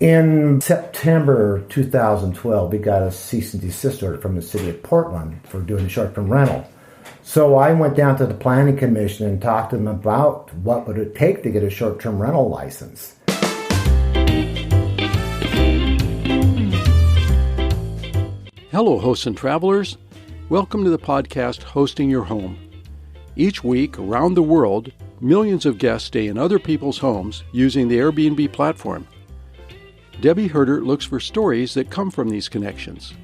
In September 2012, we got a cease and desist order from the city of Portland for doing a short-term rental. So I went down to the planning commission and talked to them about what would it take to get a short-term rental license. Hello, hosts and travelers. Welcome to the podcast Hosting Your Home. Each week, around the world, millions of guests stay in other people's homes using the Airbnb platform. Debbie Herder looks for stories that come from these connections.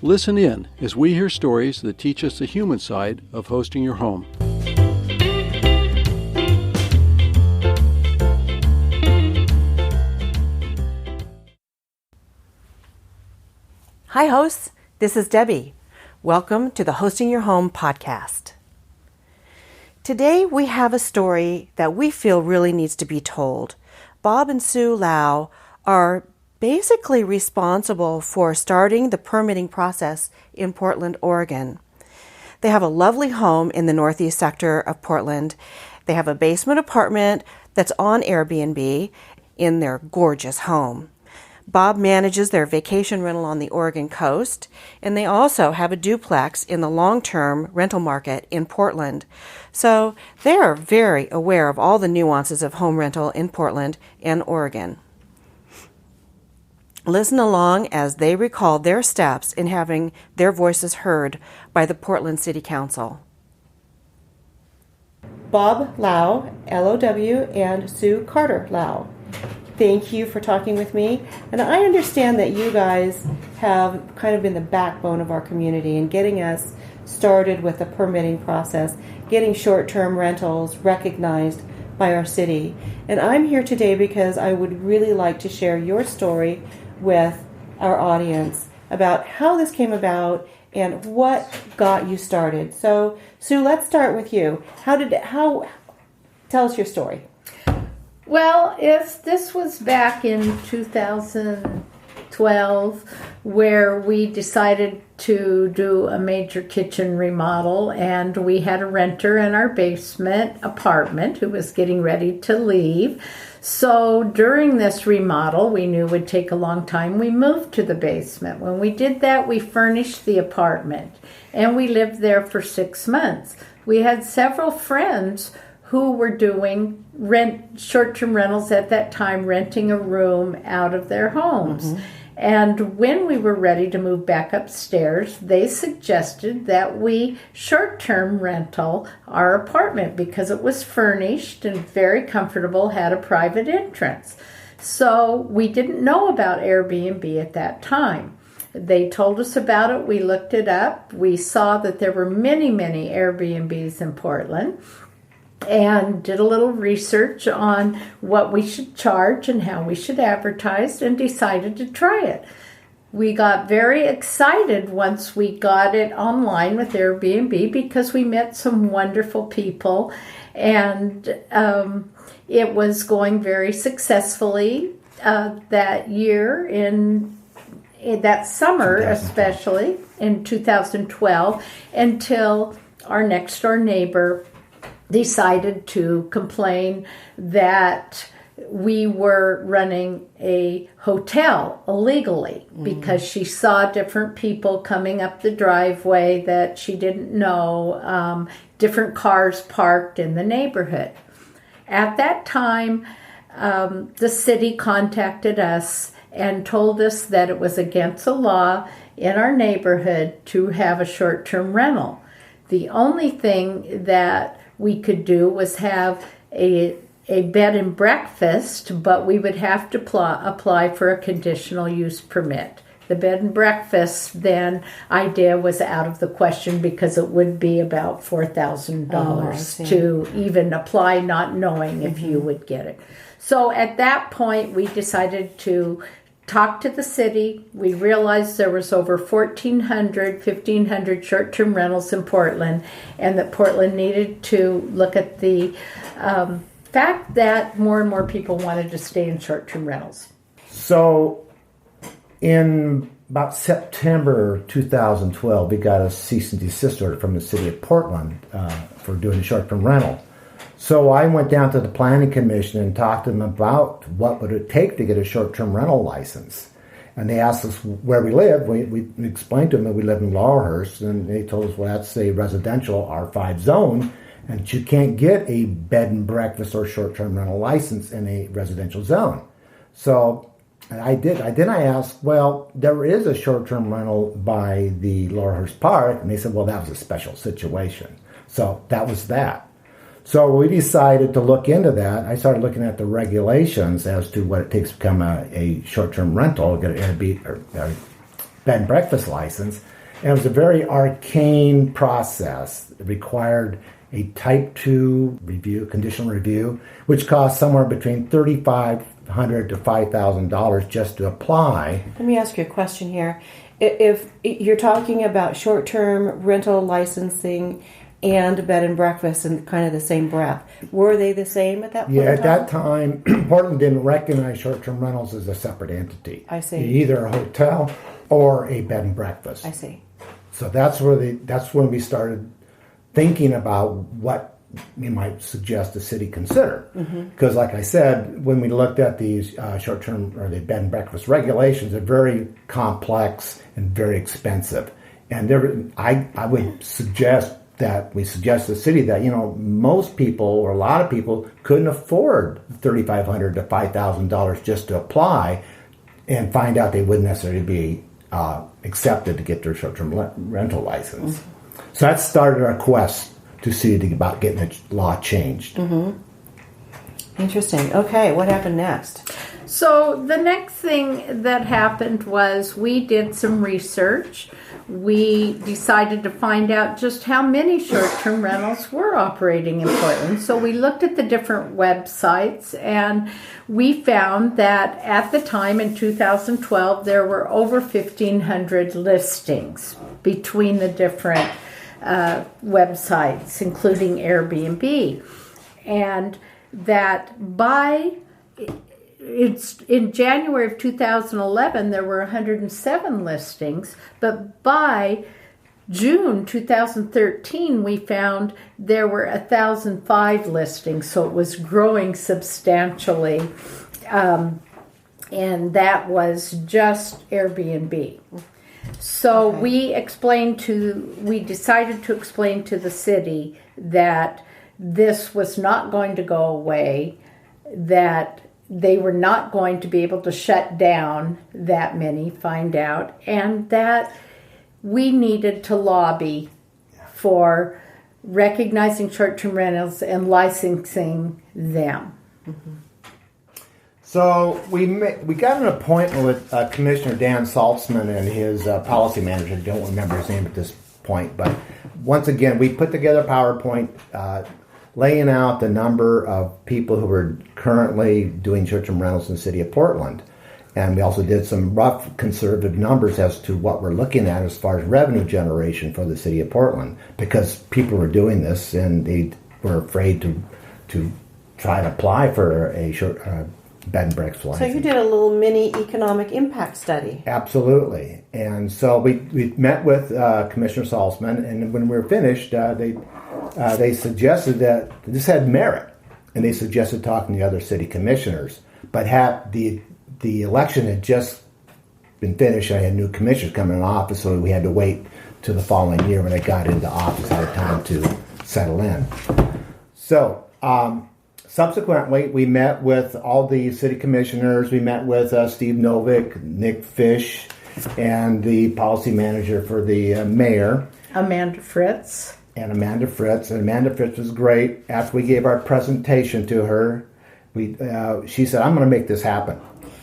Listen in as we hear stories that teach us the human side of hosting your home. Hi hosts, this is Debbie. Welcome to the Hosting Your Home podcast. Today we have a story that we feel really needs to be told. Bob and Sue Lau are basically responsible for starting the permitting process in Portland, Oregon. They have a lovely home in the northeast sector of Portland. They have a basement apartment that's on Airbnb in their gorgeous home. Bob manages their vacation rental on the Oregon coast, and they also have a duplex in the long-term rental market in Portland. So they are very aware of all the nuances of home rental in Portland and Oregon. Listen along as they recall their steps in having their voices heard by the Portland City Council. Bob Lau, L-O-W, and Sue Carter Lau. Thank you for talking with me. And I understand that you guys have kind of been the backbone of our community in getting us started with the permitting process, getting short-term rentals recognized by our city. And I'm here today because I would really like to share your story with our audience about how this came about and what got you started. So, Sue, let's start with you. Tell us your story. Well, this was back in 2012 where we decided to do a major kitchen remodel, and we had a renter in our basement apartment who was getting ready to leave. So during this remodel, we knew would take a long time, we moved to the basement. When we did that, we furnished the apartment, and we lived there for 6 months. We had several friends who were doing short-term rentals at that time, renting a room out of their homes. Mm-hmm. And when we were ready to move back upstairs, they suggested that we short-term rental our apartment because it was furnished and very comfortable, had a private entrance. So we didn't know about Airbnb at that time. They told us about it. We looked it up. We saw that there were many, many Airbnbs in Portland, and did a little research on what we should charge and how we should advertise, and decided to try it. We got very excited once we got it online with Airbnb because we met some wonderful people, and it was going very successfully that year, in that summer especially, in 2012, until our next door neighbor decided to complain that we were running a hotel illegally because she saw different people coming up the driveway that she didn't know, different cars parked in the neighborhood. At that time, the city contacted us and told us that it was against the law in our neighborhood to have a short-term rental. The only thing that we could do was have a bed and breakfast, but we would have to apply for a conditional use permit. The bed and breakfast then idea was out of the question because it would be about $4,000 to even apply, not knowing if you would get it. So at that point, we decided to talk to the city. We realized there was over 1,500 short-term rentals in Portland, and that Portland needed to look at the fact that more and more people wanted to stay in short-term rentals. So in about September 2012, we got a cease and desist order from the city of Portland for doing a short-term rental. So I went down to the planning commission and talked to them about what would it take to get a short-term rental license. And they asked us where we live. We explained to them that we live in Laurelhurst, and they told us, well, that's a residential R5 zone, and you can't get a bed and breakfast or short-term rental license in a residential zone. So I asked, well, there is a short-term rental by the Laurelhurst Park, and they said, well, that was a special situation. So that was that. So we decided to look into that. I started looking at the regulations as to what it takes to become a short-term rental, get an Airbnb or a bed and breakfast license. And it was a very arcane process. It required a Type 2 review, conditional review, which cost somewhere between $3,500 to $5,000 just to apply. Let me ask you a question here. If you're talking about short-term rental licensing and bed and breakfast in kind of the same breath, were they the same at that point? Yeah, at that time, Portland didn't recognize short-term rentals as a separate entity. I see. Either a hotel or a bed and breakfast. I see. So that's when we started thinking about what we might suggest the city consider. Because like I said, when we looked at these short-term or the bed and breakfast regulations, they're very complex and very expensive. And I would suggest that we suggest to the city that, most people or a lot of people couldn't afford $3,500 to $5,000 just to apply and find out they wouldn't necessarily be accepted to get their short-term rental license. So that started our quest to see about getting the law changed. Interesting. Okay, what happened next? So the next thing that happened was we did some research. We decided to find out just how many short-term rentals were operating in Portland. So we looked at the different websites, and we found that at the time in 2012, there were over 1,500 listings between the different websites, including Airbnb. And that in January of 2011, there were 107 listings, but by June 2013, we found there were 1,005 listings, so it was growing substantially, and that was just Airbnb. So we decided to explain to the city that this was not going to go away, that they were not going to be able to shut down that many, find out, and that we needed to lobby for recognizing short-term rentals and licensing them. So we got an appointment with Commissioner Dan Saltzman and his policy manager. I don't remember his name at this point, but once again, we put together a PowerPoint laying out the number of people who were currently doing short-term rentals in the city of Portland. And we also did some rough conservative numbers as to what we're looking at as far as revenue generation for the city of Portland, because people were doing this and they were afraid to try to apply for a short bed and breakfast license. So you did a little mini economic impact study. Absolutely. And so we met with Commissioner Saltzman, and when we were finished, they suggested that this had merit, and they suggested talking to the other city commissioners. But the election had just been finished, and I had new commissioners coming in office, so we had to wait till the following year when they got into office, had time to settle in. So subsequently, we met with all the city commissioners. We met with Steve Novick, Nick Fish, and the policy manager for the mayor, Amanda Fritz. And Amanda Fritz was great. After we gave our presentation to her, she said, "I'm going to make this happen."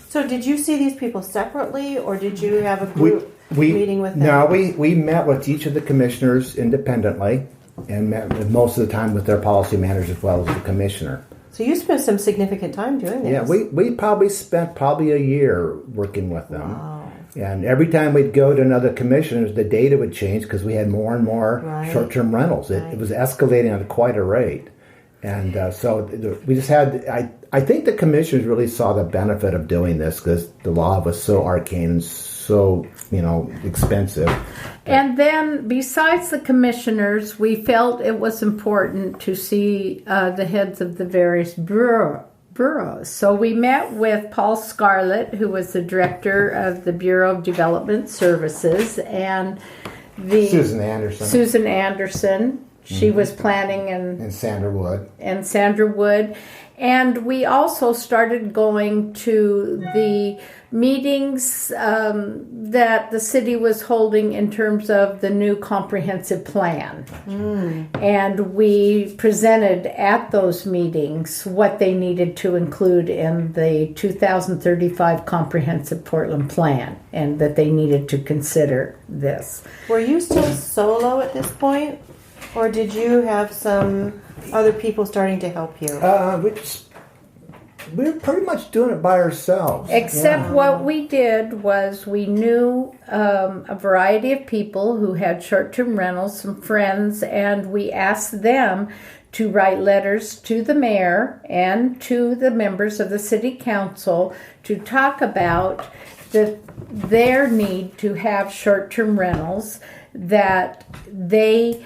So did you see these people separately, or did you have a group meeting with them? No, we met with each of the commissioners independently, and met most of the time with their policy manager as well as the commissioner. So you spent some significant time doing this. Yeah, we probably spent a year working with them. Wow. And every time we'd go to another commissioner, the data would change because we had more and more short-term rentals. It was escalating at quite a rate. And so we just had, I think the commissioners really saw the benefit of doing this because the law was so arcane, so, expensive. And then besides the commissioners, we felt it was important to see the heads of the various bureaus. So we met with Paul Scarlett, who was the director of the Bureau of Development Services, and Susan Anderson. She was planning and Sandra Wood. And we also started going to the meetings that the city was holding in terms of the new comprehensive plan. And we presented at those meetings what they needed to include in the 2035 comprehensive Portland plan, and that they needed to consider this. Were you still solo at this point? Or did you have some other people starting to help you? We were pretty much doing it by ourselves. Except what we did was we knew a variety of people who had short-term rentals, some friends, and we asked them to write letters to the mayor and to the members of the city council to talk about their need to have short-term rentals, that they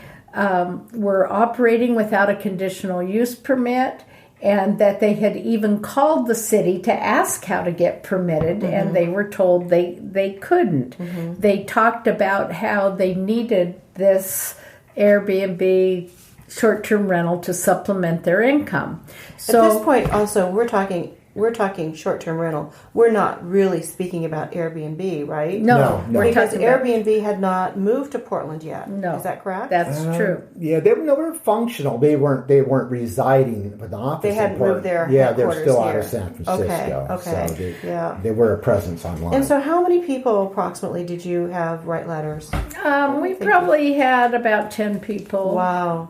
were operating without a conditional use permit, and that they had even called the city to ask how to get permitted, and they were told they couldn't. They talked about how they needed this Airbnb short-term rental to supplement their income. So at this point, also, we're talking short-term rental. We're not really speaking about Airbnb, right? No. Because Airbnb had not moved to Portland yet. No. Is that correct? That's true. Yeah, they were functional. They weren't residing with the office. They hadn't moved their Yeah, they were headquarters still out here. of San Francisco. Okay. So they were a presence online. And so how many people approximately did you have write letters? We probably had about 10 people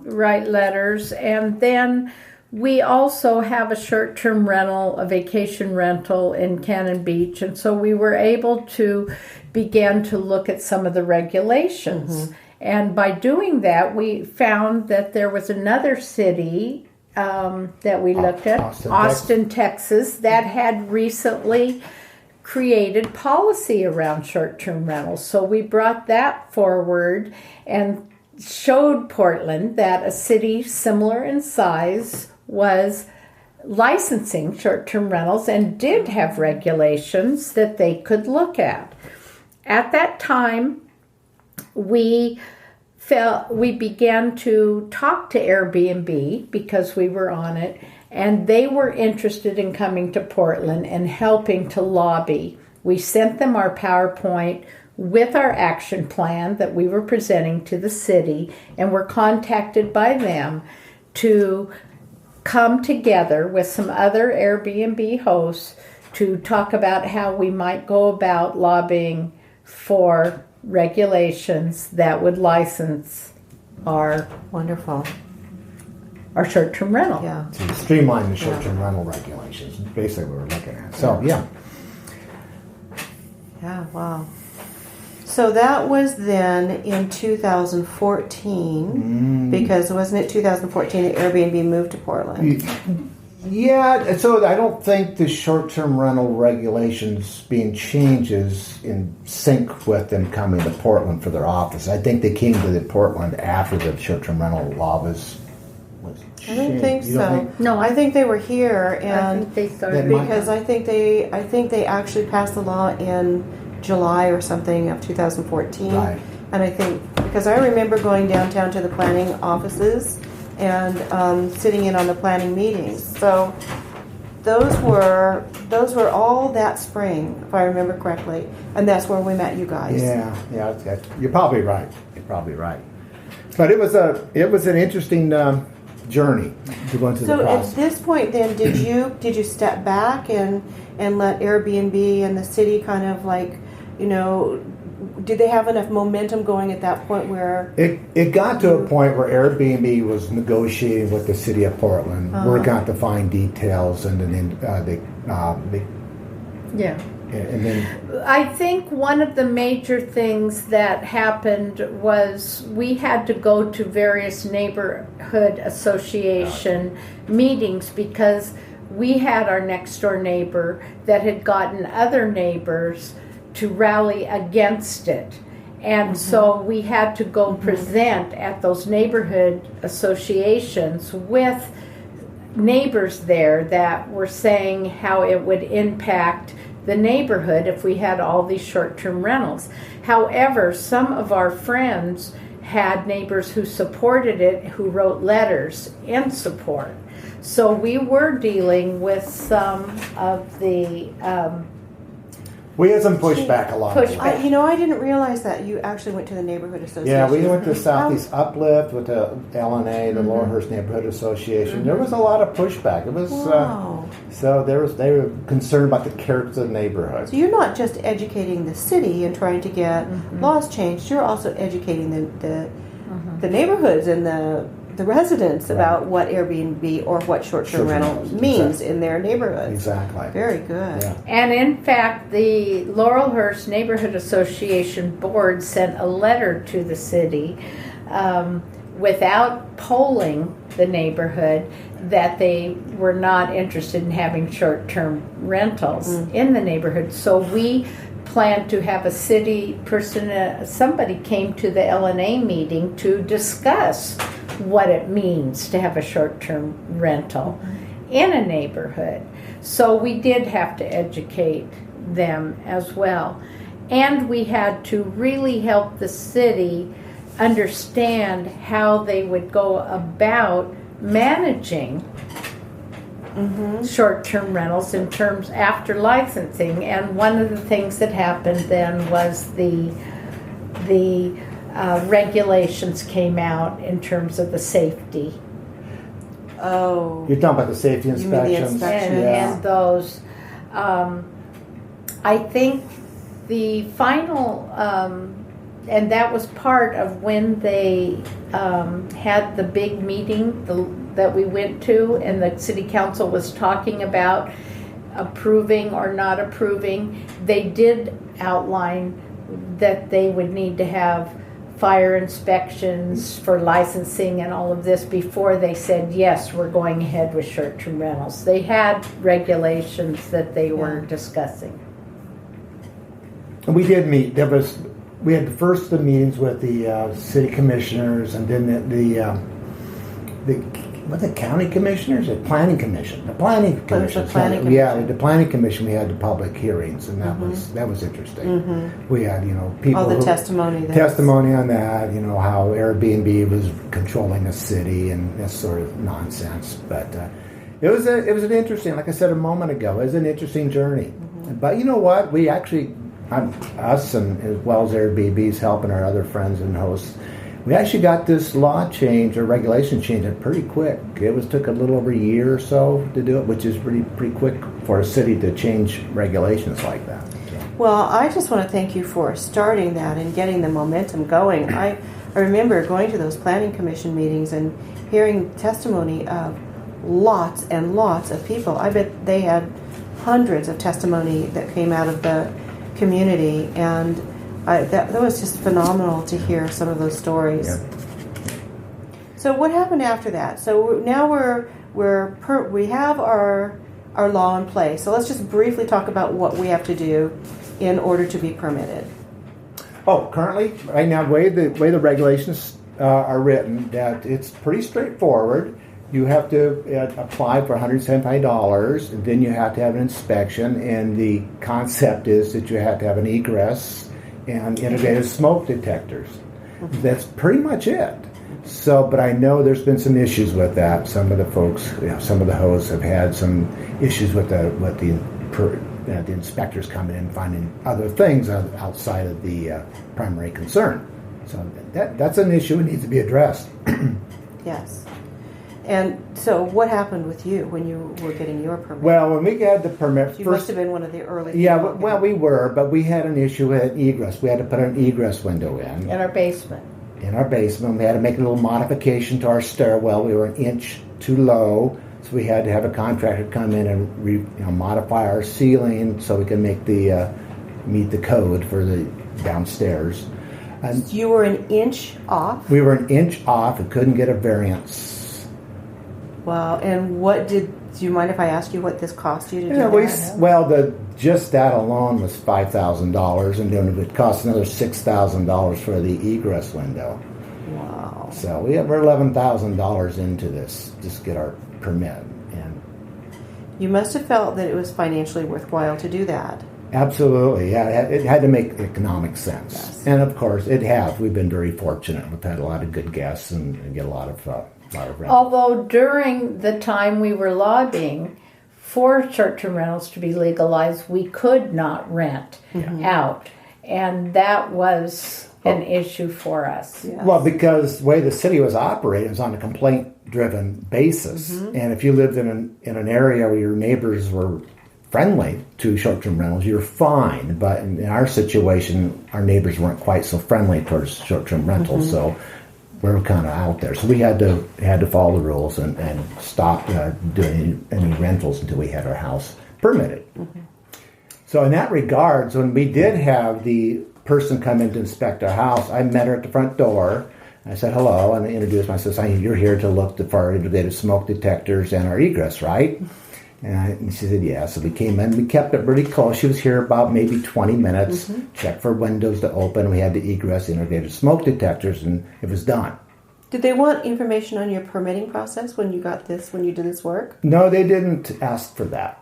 write letters, and then we also have a short-term rental, a vacation rental in Cannon Beach, and so we were able to begin to look at some of the regulations. And by doing that, we found that there was another city that we looked at, Austin, Texas, that had recently created policy around short-term rentals. So we brought that forward and showed Portland that a city similar in size was licensing short-term rentals and did have regulations that they could look at. At that time, we began to talk to Airbnb because we were on it, and they were interested in coming to Portland and helping to lobby. We sent them our PowerPoint with our action plan that we were presenting to the city, and were contacted by them to come together with some other Airbnb hosts to talk about how we might go about lobbying for regulations that would license our short-term rental. Yeah. To streamline the short-term rental regulations, basically what we're looking at. So, Yeah, wow. So that was then in 2014, because wasn't it 2014 that Airbnb moved to Portland? Yeah, so I don't think the short-term rental regulations being changed is in sync with them coming to Portland for their office. I think they came to Portland after the short-term rental law was changed. I don't think so. No, I think they were here, and I think they started because I think they actually passed the law in July or something of 2014. Right. And I think, because I remember going downtown to the planning offices and sitting in on the planning meetings. So those were all that spring, if I remember correctly, and that's where we met you guys. Yeah, you're probably right. But it was an interesting journey to go into the process. So at this point, then, did you step back and let Airbnb and the city kind of did they have enough momentum going at that point where it got to a point where Airbnb was negotiating with the city of Portland, working out the fine details, and then And then I think one of the major things that happened was we had to go to various neighborhood association meetings because we had our next door neighbor that had gotten other neighbors to rally against it. And so we had to go present at those neighborhood associations with neighbors there that were saying how it would impact the neighborhood if we had all these short-term rentals. However, some of our friends had neighbors who supported it, who wrote letters in support. So we were dealing with some of the we had some pushback along the way. I didn't realize that you actually went to the neighborhood association. Yeah, we went to Southeast Uplift with the LNA, the Laurelhurst Neighborhood Association. There was a lot of pushback. It was so they were concerned about the character of the neighborhood. So you're not just educating the city and trying to get laws changed. You're also educating the neighborhoods and the residents about what Airbnb or what short-term rental means in their neighborhoods. Exactly. Very good. Yeah. And in fact, the Laurelhurst Neighborhood Association board sent a letter to the city without polling the neighborhood that they were not interested in having short-term rentals in the neighborhood. So we planned to have a city person, somebody came to the LNA meeting to discuss what it means to have a short-term rental in a neighborhood. So we did have to educate them as well. And we had to really help the city understand how they would go about managing short-term rentals in terms after licensing. And one of the things that happened then was the regulations came out in terms of the safety. Oh. You're talking about the safety You mean inspections? the inspections? And those. I think the final, and that was part of when they had the big meeting that we went to, and the city council was talking about approving or not approving. They did outline that they would need to have fire inspections for licensing and all of this before they said, yes, we're going ahead with short-term rentals. They had regulations that they were discussing. And we did meet. We had the meetings with the city commissioners, and then the county commissioners, the planning commission, the planning commission. The planning commission. We had the public hearings, and that was interesting. We had people. All the testimony on that. How Airbnb was controlling the city and this sort of nonsense. But it was an interesting, like I said a moment ago, it was an interesting journey. But you know what? We actually, us and as well as Airbnb's helping our other friends and hosts. We actually got this law change or regulation changed pretty quick. It took a little over a year or so to do it, which is pretty quick for a city to change regulations like that. So. Well, I just want to thank you for starting that and getting the momentum going. I remember going to those planning commission meetings and hearing testimony of lots and lots of people. I bet they had hundreds of testimony that came out of the community, and that was just phenomenal to hear some of those stories. Yeah. So what happened after that? So now we have our law in place. So let's just briefly talk about what we have to do in order to be permitted. Oh, currently, right now, the way the regulations are written, that it's pretty straightforward. You have to apply for $175, and then you have to have an inspection. And the concept is that you have to have an egress and integrated smoke detectors. That's pretty much it. So, but I know there's been some issues with that. Some of the folks, some of the hosts have had some issues with the inspectors coming in and finding other things outside of the primary concern. So that's an issue that needs to be addressed. Yes. And so what happened with you when you were getting your permit? Well, when we got the permit... You must have been one of the early... Yeah, well, we were, but we had an issue with an egress. We had to put an egress window in. In our basement. In our basement. We had to make a little modification to our stairwell. We were an inch too low, So we had to have a contractor come in and modify our ceiling so we can make meet the code for the downstairs. And You were an inch off? we were an inch off and couldn't get a variance. Wow. And do you mind if I ask you what this cost you to do Yeah, that? just that alone was $5,000, and then it would cost another $6,000 for the egress window. Wow. So we're $11,000 into this, just get our permit. And You must have felt that it was financially worthwhile to do that. absolutely, yeah, it had to make economic sense. Yes. And of course, it has. We've been very fortunate. We've had a lot of good guests and get a lot of rent. Although during the time we were lobbying for short-term rentals to be legalized, we could not rent out. And that was an issue for us. Yes. Well, because the way the city was operating was on a complaint-driven basis. And if you lived in an area where your neighbors were friendly to short-term rentals, you're fine. But in our situation, our neighbors weren't quite so friendly towards short-term rentals, so we're kind of out there. So we had to follow the rules and stop doing any rentals until we had our house permitted. So in that regards, when we did have the person come in to inspect our house, I met her at the front door. I said hello, and I introduced myself. I said, "You're here to look for our integrated smoke detectors and our egress, right?" And she said, "Yeah." So we came in. We kept it pretty close. She was here about maybe 20 minutes. Checked for windows to open. We had the egress integrated smoke detectors, and it was done. Did they want information on your permitting process when you did this work? No, they didn't ask for that.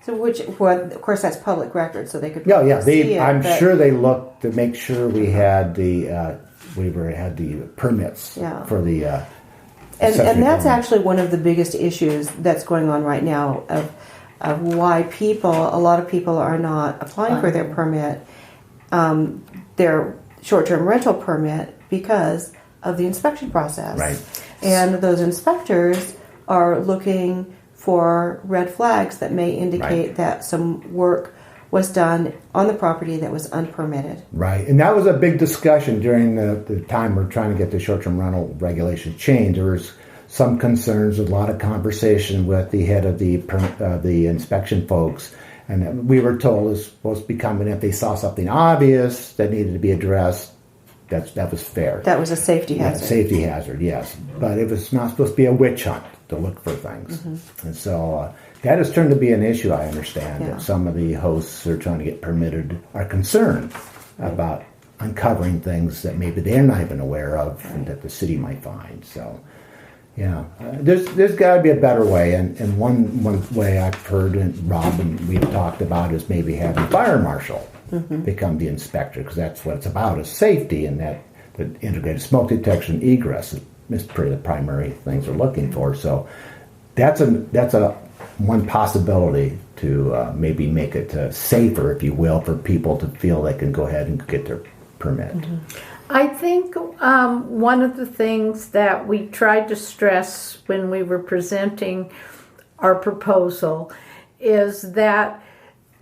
So of course that's public record, so they could Yeah. see it. I'm but- sure they looked to make sure we had the permits for the. And that's accessory actually one of the biggest issues that's going on right now of why a lot of people are not applying for their permit, their short-term rental permit, because of the inspection process. Right. And those inspectors are looking for red flags that may indicate that some work was done on the property that was unpermitted. Right, and that was a big discussion during the time we're trying to get the short-term rental regulations changed. There was some concerns, a lot of conversation with the head of the inspection folks, and we were told it was supposed to be coming if they saw something obvious that needed to be addressed. That was fair. That was a safety hazard. Yeah, safety hazard, yes. But it was not supposed to be a witch hunt to look for things. And so that has turned to be an issue, I understand, Yeah. that some of the hosts who are trying to get permitted are concerned about uncovering things that maybe they're not even aware of and that the city might find. So, yeah, there's got to be a better way. And one way I've heard, and Rob and we've talked about, is maybe having fire marshal become the inspector, because that's what it's about, is safety, and that the integrated smoke detection egress is pretty the primary things we're looking for. So that's a one possibility to maybe make it safer, if you will, for people to feel they can go ahead and get their permit. I think one of the things that we tried to stress when we were presenting our proposal is that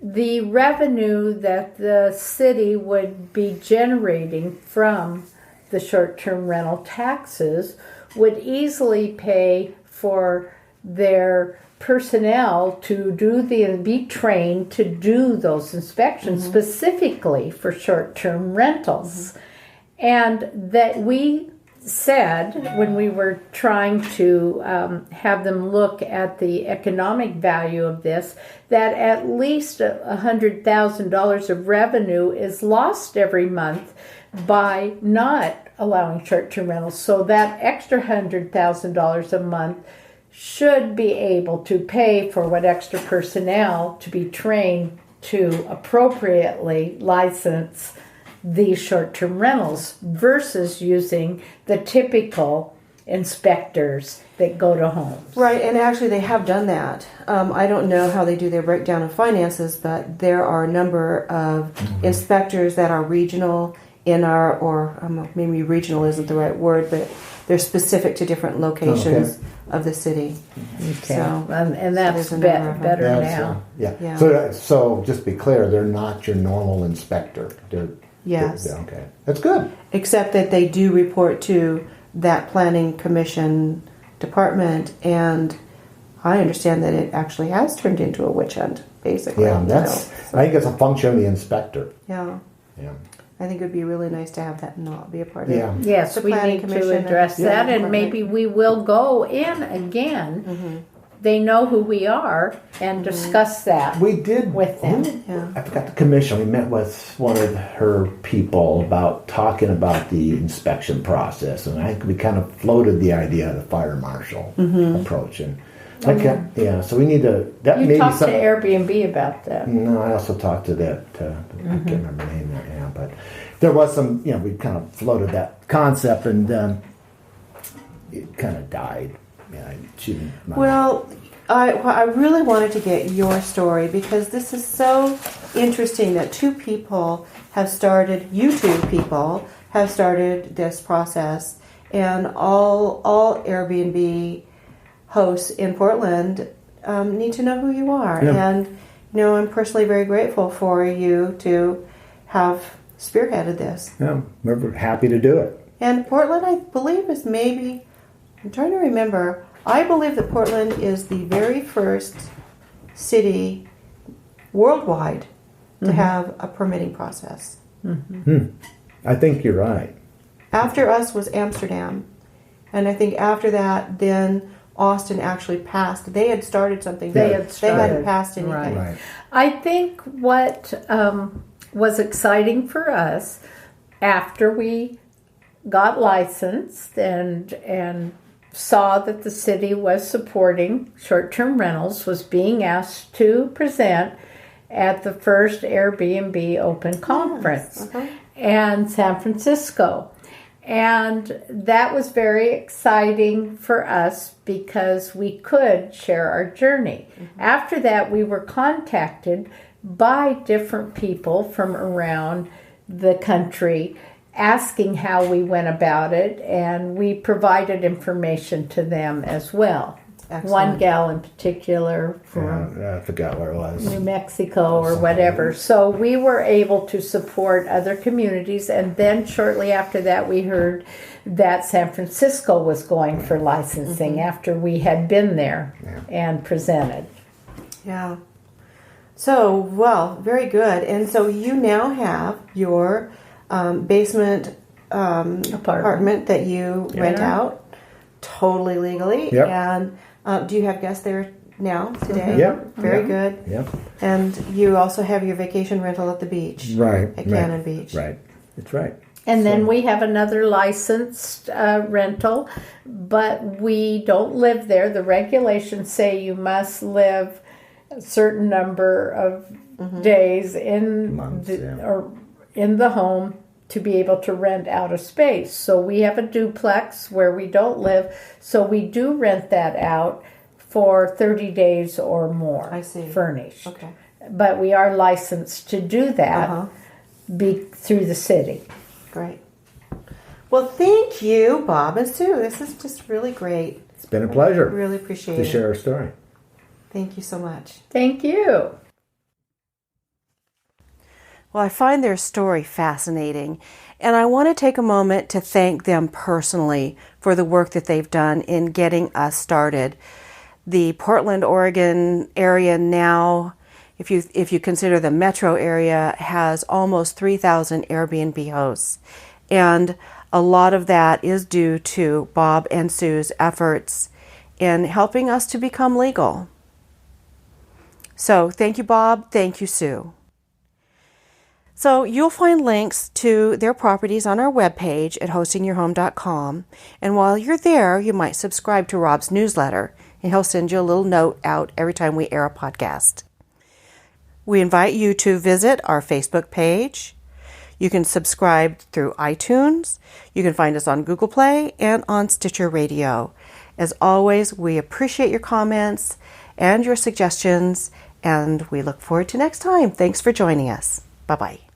the revenue that the city would be generating from the short-term rental taxes would easily pay for their personnel to be trained to do those inspections specifically for short-term rentals. And that we said, when we were trying to have them look at the economic value of this, that at least $100,000 of revenue is lost every month by not allowing short-term rentals. So that extra $100,000 a month should be able to pay for what extra personnel to be trained to appropriately license these short-term rentals versus using the typical inspectors that go to homes. Right, and actually they have done that. I don't know how they do their breakdown of finances, but there are a number of inspectors that are regional maybe regional isn't the right word, but they're specific to different locations of the city. Okay, So, and that's there's a number of them. better now. Yeah. So just to be clear, they're not your normal inspector. Yes. Okay. That's good. Except that they do report to that planning commission department, and I understand that it actually has turned into a witch hunt, basically. Yeah, I think it's a function of the inspector. Yeah. Yeah. I think it would be really nice to have that not be a part of Yeah. it. Yes, The we planning need commission to address and- that, Yeah. and maybe we will go in again. They know who we are, and discuss that. We did with them. Yeah. I forgot the commission. We met with one of her people about talking about the inspection process, and I think we kind of floated the idea of the fire marshal approach. And so we need to. That You maybe talked to something. Airbnb about that. No, I also talked to that. I can't remember the name right now, but there was some. We kind of floated that concept, and it kind of died. Yeah, she didn't. Well, I really wanted to get your story because this is so interesting that you two people have started this process, and all Airbnb hosts in Portland need to know who you are. Yeah. And I'm personally very grateful for you to have spearheaded this. Yeah, we're happy to do it. And Portland, I believe, is maybe, I'm trying to remember, I believe that Portland is the very first city worldwide to have a permitting process. I think you're right. After us was Amsterdam. And I think after that, then Austin actually passed. They had started something. They They had started. hadn't passed anything. Right. I think what was exciting for us after we got licensed and saw that the city was supporting short-term rentals was being asked to present at the first Airbnb Open Conference in San Francisco. And that was very exciting for us because we could share our journey. After that, we were contacted by different people from around the country asking how we went about it, and we provided information to them as well. Excellent. One gal in particular from I forgot where it was. New Mexico or whatever. So we were able to support other communities, and then shortly after that we heard that San Francisco was going for licensing after we had been there and presented. Yeah. So, well, very good. And so you now have your basement apartment that you rent out totally legally. Yep. And do you have guests there now today? Yep. Very Yep. good. Yep. And you also have your vacation rental at the beach. Right. At Cannon Beach. Right. That's right. And then we have another licensed rental, but we don't live there. The regulations say you must live a certain number of days in Months, or in the home to be able to rent out a space. So we have a duplex where we don't live, so we do rent that out for 30 days or more. I see. Furnished. Okay. But we are licensed to do that through the city. Great. Well, thank you, Bob and Sue. This is just really great. It's been a pleasure Really appreciate to it. share our story. Thank you so much. Thank you. Well, I find their story fascinating, and I want to take a moment to thank them personally for the work that they've done in getting us started. The Portland, Oregon area now, if you consider the metro area, has almost 3,000 Airbnb hosts, and a lot of that is due to Bob and Sue's efforts in helping us to become legal. So thank you, Bob. Thank you, Sue. So you'll find links to their properties on our webpage at hostingyourhome.com. And while you're there, you might subscribe to Rob's newsletter, and he'll send you a little note out every time we air a podcast. We invite you to visit our Facebook page. You can subscribe through iTunes. You can find us on Google Play and on Stitcher Radio. As always, we appreciate your comments and your suggestions, and we look forward to next time. Thanks for joining us. Bye-bye.